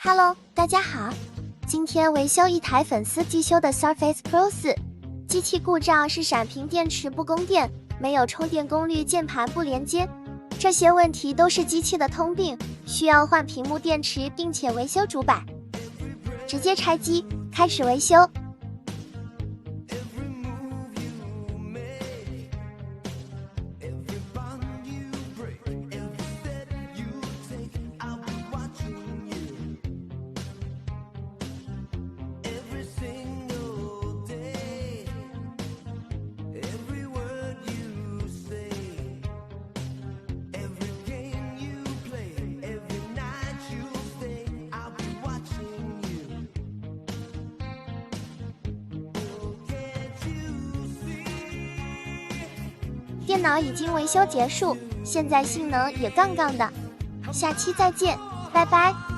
Hello， 大家好，今天维修一台粉丝寄修的 Surface Pro 4，机器故障是闪屏电池不供电，没有充电功率，键盘不连接，这些问题都是机器的通病，需要换屏幕电池，并且维修主板。直接拆机，开始维修。电脑已经维修结束，现在性能也杠杠的，下期再见，拜拜。